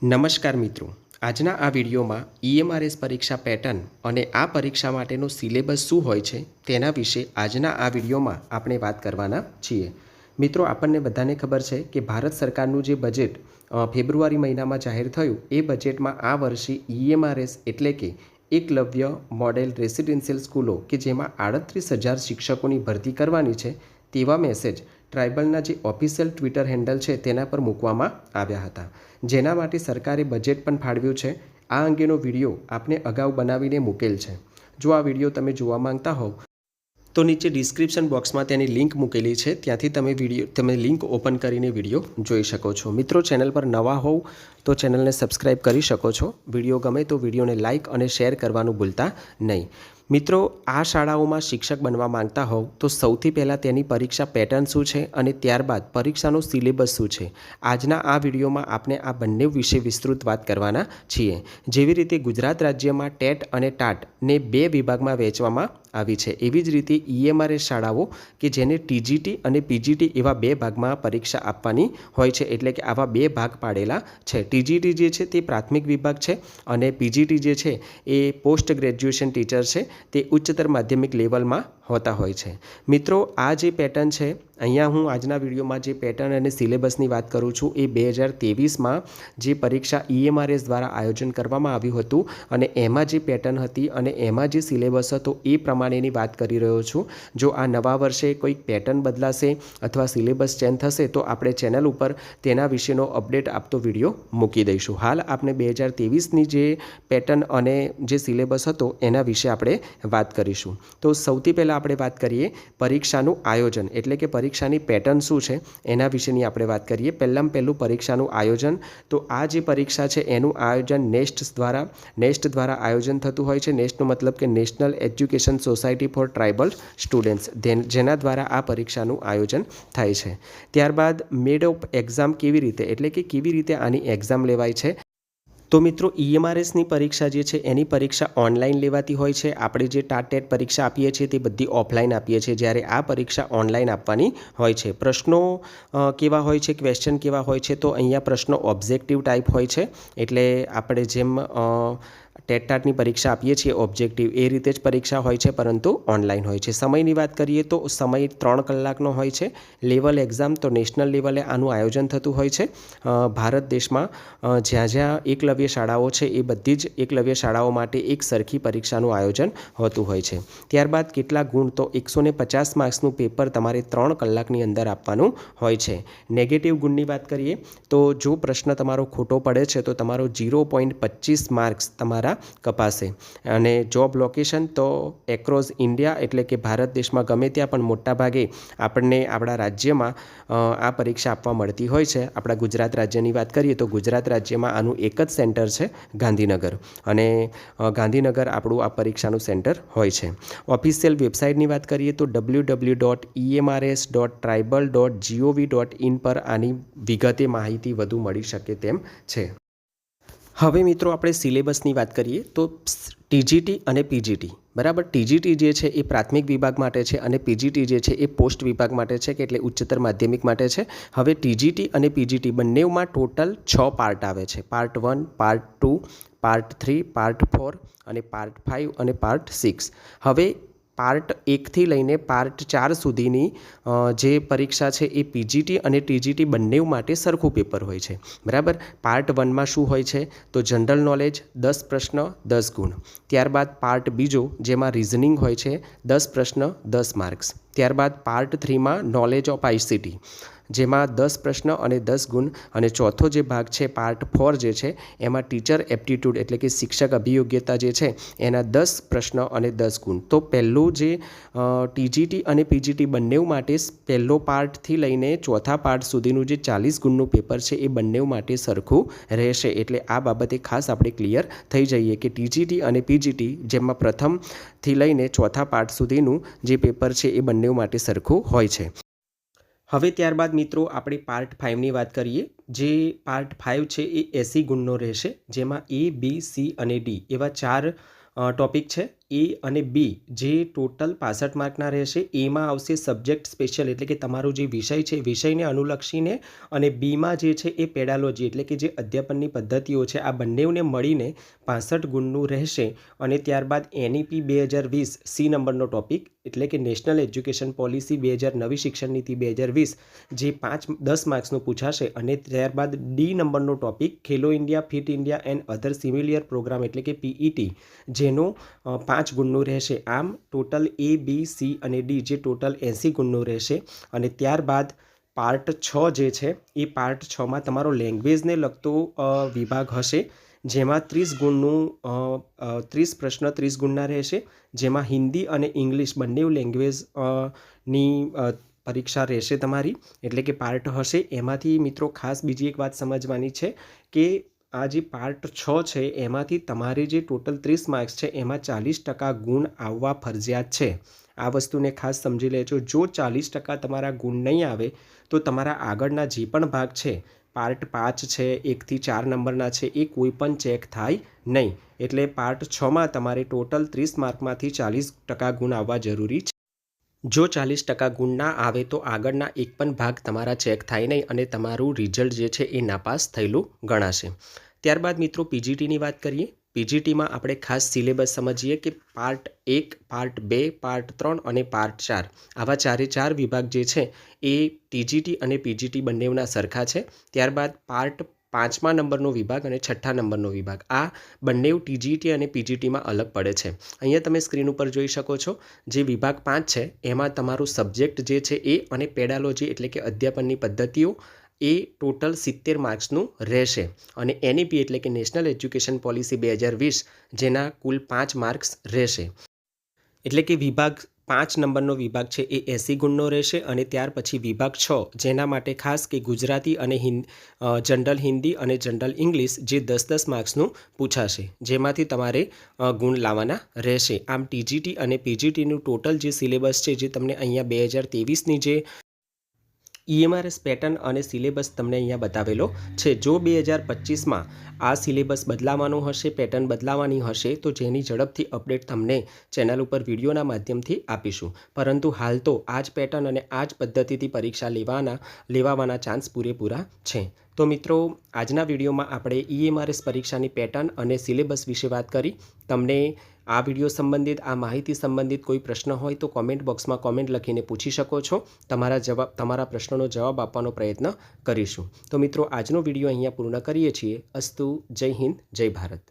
નમસ્કાર મિત્રો, આજના આ વિડીયોમાં ઈએમઆરએસ પરીક્ષા પેટર્ન અને આ પરીક્ષા માટેનો સિલેબસ શું હોય છે તેના વિશે આજના આ વિડીયોમાં આપણે વાત કરવાના છીએ. મિત્રો, આપણને બધાને ખબર છે કે ભારત સરકારનું જે બજેટ ફેબ્રુઆરી મહિનામાં જાહેર થયું એ બજેટમાં આ વર્ષે ઈએમઆરએસ એટલે કે એકલવ્ય મોડેલ રેસિડેન્શિયલ સ્કૂલો કે જેમાં 38,000 શિક્ષકોની ભરતી કરવાની છે તેવા મેસેજ ટ્રાઇબલના જે ઓફિશિયલ ટ્વિટર હેન્ડલ છે તેના પર મૂકવામાં આવ્યા હતા, જેના માટે સરકારે બજેટ પણ ફાળવ્યું છે. આ અંગેનો વિડીયો આપણે અગાઉ બનાવીને મૂકેલ છે. જો આ વિડીયો તમે જોવા માંગતા હોવ તો નીચે ડિસ્ક્રિપ્શન બોક્સમાં તેની લિંક મૂકેલી છે, ત્યાંથી તમે લિંક ઓપન કરીને વિડીયો જોઈ શકો છો. મિત્રો, ચેનલ પર નવા હોવ તો ચેનલને સબસ્ક્રાઈબ કરી શકો છો. વિડીયો ગમે તો વિડીયોને લાઇક અને શેર કરવાનું ભૂલતા નહીં. મિત્રો, આ શાળાઓમાં શિક્ષક બનવા માંગતા હોવ તો સૌથી પહેલાં તેની પરીક્ષા પેટર્ન શું છે અને ત્યારબાદ પરીક્ષાનો સિલેબસ શું છે, આજના આ વિડીયોમાં આપણે આ બંને વિશે વિસ્તૃત વાત કરવાના છીએ. જેવી રીતે ગુજરાત રાજ્યમાં ટેટ અને ટાટને 2 વિભાગમાં વહેંચવામાં આવી છે, એવી જ રીતે ઈએમઆરએસ શાળાઓ કે જેને ટીજીટી અને પીજીટી એવા 2 ભાગમાં પરીક્ષા આપવાની હોય છે, એટલે કે આવા 2 ભાગ પાડેલા છે. ટીજીટી જે છે તે પ્રાથમિક વિભાગ છે અને પીજીટી જે છે એ પોસ્ટ ગ્રેજ્યુએશન ટીચર છે, તે ઉચ્ચતર માધ્યમિક લેવલમાં હોતા હોય છે. મિત્રો, આ જે પેટર્ન છે, અહીંયા હું આજના વિડીયોમાં જે પેટર્ન અને સિલેબસની વાત કરું છું એ 2023માં જે પરીક્ષા ઈએમઆરએસ દ્વારા આયોજન કરવામાં આવ્યું હતું અને એમાં જે પેટર્ન હતી અને એમાં જે સિલેબસ હતો એ પ્રમાણેની વાત કરી રહ્યો છું. જો આ નવા વર્ષે કોઈક પેટર્ન બદલાશે અથવા સિલેબસ ચેન્જ થશે તો આપણે ચેનલ ઉપર તેના વિશેનો અપડેટ આપતો વિડીયો મૂકી દઈશું. હાલ આપણે 2023ની જે પેટર્ન અને જે સિલેબસ હતો એના વિશે આપણે વાત કરીશું. તો સૌથી પહેલાં આપણે વાત કરીએ પરીક્ષાનું આયોજન, એટલે કે પરીક્ષાની પેટર્ન શું છે એના વિશેની આપણે વાત કરીએ. પહેલું પરીક્ષાનું આયોજન. તો આ જે પરીક્ષા છે એનું આયોજન નેસ્ટ દ્વારા આયોજન થતું હોય છે. નેસ્ટનો મતલબ કે national education society for tribal students, જેના દ્વારા આ પરીક્ષાનું આયોજન થાય છે. ત્યારબાદ મેડ ઓફ એક્ઝામ કેવી રીતે, એટલે કે કેવી રીતે આની એક્ઝામ લેવાય છે. તો મિત્રો, ઈએમઆરએસની પરીક્ષા જે છે એની પરીક્ષા ઓનલાઈન લેવાતી હોય છે. આપણે જે ટાટ પરીક્ષા આપીએ છીએ તે બધી ઓફલાઈન આપીએ છીએ, જ્યારે આ પરીક્ષા ઓનલાઈન આપવાની હોય છે. પ્રશ્નો કેવા હોય છે, ક્વેશ્ચન કેવા હોય છે, તો અહીંયા પ્રશ્નો ઓબ્જેક્ટિવ ટાઈપ હોય છે, એટલે આપણે જેમ ટાટની પરીક્ષા આપીએ છીએ ઓબ્જેક્ટિવ એ રીતે જ પરીક્ષા હોય છે, પરંતુ ઓનલાઈન હોય છે. સમયની વાત કરીએ તો સમય 3 કલાકનો હોય છે. લેવલ એક્ઝામ તો નેશનલ લેવલે આનું આયોજન થતું હોય છે. ભારત દેશમાં જ્યાં એકલવ્ય શાળાઓ છે એ બધી જ એકલવ્ય શાળાઓ માટે એક સરખી પરીક્ષાનું આયોજન હોતું હોય છે. ત્યારબાદ કેટલા ગુણ, તો 150 માર્ક્સનું પેપર તમારે 3 કલાકની અંદર આપવાનું હોય છે. નેગેટિવ ગુણની વાત કરીએ તો જો પ્રશ્ન તમારો ખોટો પડે છે તો તમારો 0.25 માર્ક્સ તમારા કપાશે. અને જોબ લોકેશન તો એક્રોસ ઇન્ડિયા, એટલે કે ભારત દેશમાં ગમે ત્યાં પણ મોટા ભાગે આપણને આપણા રાજ્યમાં આ પરીક્ષા આપવા મળતી હોય છે. આપણા ગુજરાત રાજ્યની વાત કરીએ તો ગુજરાત રાજ્યમાં આનું એક જ સેન્ટર છે, ગાંધીનગર, અને ગાંધીનગર આપણું આ પરીક્ષાનું સેન્ટર હોય છે. ઓફિશિયલ વેબસાઇટની વાત કરીએ તો www.emrs.tribal.gov.in પર આની વિગતે માહિતી વધુ મળી શકે તેમ છે. હવે મિત્રો, આપણે સિલેબસની વાત કરીએ તો ટીજીટી અને પીજીટી, બરાબર. ટીજીટી જે છે એ પ્રાથમિક વિભાગ માટે છે અને પીજીટી જે છે એ પોસ્ટ વિભાગ માટે છે, કે એટલે ઉચ્ચતર માધ્યમિક માટે છે. હવે ટીજીટી અને પીજીટી બંનેમાં ટોટલ 6 પાર્ટ આવે છે. પાર્ટ 1, પાર્ટ 2, પાર્ટ 3, પાર્ટ 4 અને પાર્ટ 5 અને પાર્ટ 6. હવે પાર્ટ 1થી લઈને પાર્ટ 4 સુધીની જે પરીક્ષા છે એ પીજીટી અને ટીજીટી બંને માટે સરખું પેપર હોય છે, બરાબર. પાર્ટ 1માં શું હોય છે તો જનરલ નોલેજ 10 પ્રશ્ન 10 ગુણ. ત્યારબાદ પાર્ટ બીજો જેમાં રિઝનિંગ હોય છે 10 પ્રશ્ન 10 માર્ક્સ. ત્યારબાદ પાર્ટ 3માં નોલેજ ઓફ આઈસીટી જેમાં 10 પ્રશ્ન અને 10 ગુણ. અને ચોથો જે ભાગ છે પાર્ટ 4 જે છે એમાં ટીચર એપ્ટિટ્યૂડ, એટલે કે શિક્ષક અભિયોગ્યતા જે છે એના 10 પ્રશ્ન અને 10 ગુણ. તો પહેલું જે ટીજીટી અને પીજીટી બંને માટે પહેલો પાર્ટથી લઈને ચોથા પાર્ટ સુધીનું જે 40 ગુણનું પેપર છે એ બંને માટે સરખું રહેશે. એટલે આ બાબતે ખાસ આપણે ક્લિયર થઈ જઈએ કે ટીજીટી અને પીજીટી જેમાં પ્રથમથી લઈને ચોથા પાર્ટ સુધીનું જે પેપર છે એ બંને માટે સરખું હોય છે. હવે ત્યારબાદ મિત્રો, આપણે પાર્ટ 5ની વાત કરીએ. જે પાર્ટ 5 છે એ 80 ગુણનો રહેશે, જેમાં A, B, C અને D એવા 4 ટોપિક છે. ए અને બી જે ટોટલ 65 માર્કના રહેશે. એમાં આવશે સબ્જેક્ટ સ્પેશિયલ એટલે કે તમારો જે વિષય છે વિષયને અનુલક્ષીને, અને બીમાં જે છે એ પેડાલોજી એટલે કે જે અધ્યાપનની પદ્ધતિઓ છે આ બંનેને મળીને 65 ગુણનું રહેશે. અને ત્યારબાદ NEP 2020 સી નંબરનો ટોપિક એટલે કે નેશનલ એજ્યુકેશન પોલિસી 2000 નવી શિક્ષણ નીતિ 2020 જે 10 માર્ક્સનું પૂછાશે. અને ત્યારબાદ ડી નંબરનો topic Khelo India, fit India and other similar program એટલે કે PET જેનો 5 ગુણનું રહેશે. આમ ટોટલ A, B, C અને D જે ટોટલ 80 ગુણનું રહેશે. અને ત્યારબાદ પાર્ટ 6 જે છે એ પાર્ટ 6માં તમારો લેંગ્વેજને લગતો વિભાગ હશે, જેમાં 30 ગુણનું 30 પ્રશ્ન 30 ગુણના રહેશે, જેમાં હિન્દી અને ઇંગ્લિશ બંને લેંગ્વેજ ની પરીક્ષા રહેશે તમારી, એટલે કે પાર્ટ હશે. એમાંથી મિત્રો ખાસ બીજી એક વાત સમજવાની છે કે આ જે પાર્ટ 6 છે એમાંથી તમારે જે ટોટલ 30 માર્ક્સ છે એમાં 40% ગુણ આવવા ફરજિયાત છે. આ વસ્તુને ખાસ સમજી લેજો. જો 40% તમારા ગુણ નહીં આવે તો તમારા આગળના જે પણ ભાગ છે પાર્ટ 5 છે 1 થી 4 નંબરના છે એ કોઈ પણ ચેક થાય નહીં. એટલે પાર્ટ 6માં તમારે ટોટલ 30 માર્કમાંથી 40% ગુણ આવવા જરૂરી છે. જો 40% ગુણ ના આવે તો આગળના એક પણ ભાગ તમારા ચેક થાય નહીં અને તમારું રિઝલ્ટ જે છે એ નાપાસ થયેલું ગણાશે. ત્યારબાદ મિત્રો PGTની વાત કરીએ. PGTમાં આપણે ખાસ સિલેબસ સમજીએ કે પાર્ટ 1, પાર્ટ 2, પાર્ટ 3 અને પાર્ટ 4 આવા 4 વિભાગ જે છે એ TGT અને PGT બંનેના સરખા છે. ત્યારબાદ પાર્ટ 5મા નંબરનો વિભાગ અને 6ઠ્ઠા નંબરનો વિભાગ આ બંને TGT અને PGTમાં અલગ પડે છે. અહીંયા તમે સ્ક્રીન ઉપર જોઈ શકો છો જે વિભાગ 5 છે એમાં તમારું સબ્જેક્ટ જે છે એ અને પેડાલોજી એટલે કે અધ્યાપનની પદ્ધતિઓ એ ટોટલ 70 માર્ક્સનું રહેશે. અને NEP એટલે કે નેશનલ એજ્યુકેશન પોલિસી 2020 જેના કુલ 5 માર્ક્સ રહેશે. એટલે કે વિભાગ 5 નંબરનો વિભાગ છે એ 80 ગુણનો રહેશે. અને ત્યાર પછી વિભાગ 6 જેના માટે ખાસ કે ગુજરાતી અને જનરલ હિન્દી અને જનરલ ઇંગ્લિશ જે 10-10 માર્ક્સનું પૂછાશે, જેમાંથી તમારે ગુણ લાવવાના રહેશે. આમ TGT અને PGTનું ટોટલ જે સિલેબસ છે જે તમને અહીંયા 2023ની જે EMRS પેટર્ન અને સિલેબસ તમને અહીંયા બતાવેલો છે. જો 2025માં આ સિલેબસ બદલાવાનો હશે, પેટર્ન બદલાવાની હશે તો જેની ઝડપથી અપડેટ તમને ચેનલ ઉપર વિડીયોના માધ્યમથી આપીશું. પરંતુ હાલ તો આ જ પેટર્ન અને આ જ પદ્ધતિથી પરીક્ષા લેવાવાના ચાન્સ પૂરેપૂરા છે. તો મિત્રો આજના વિડીયોમાં આપણે EMRS પરીક્ષાની પેટર્ન અને સિલેબસ વિશે વાત કરી. તમને આ વિડીયો સંબંધિત આ માહિતી સંબંધિત કોઈ પ્રશ્ન હોય તો કોમેન્ટ બોક્સમાં કોમેન્ટ લખીને પૂછી શકો છો. તમારા પ્રશ્નોનો જવાબ આપવાનો પ્રયત્ન કરીશું. તો મિત્રો આજનો વિડીયો અહીંયા પૂર્ણ કરીએ છીએ. અસ્તુ. જય હિન્દ, જય ભારત.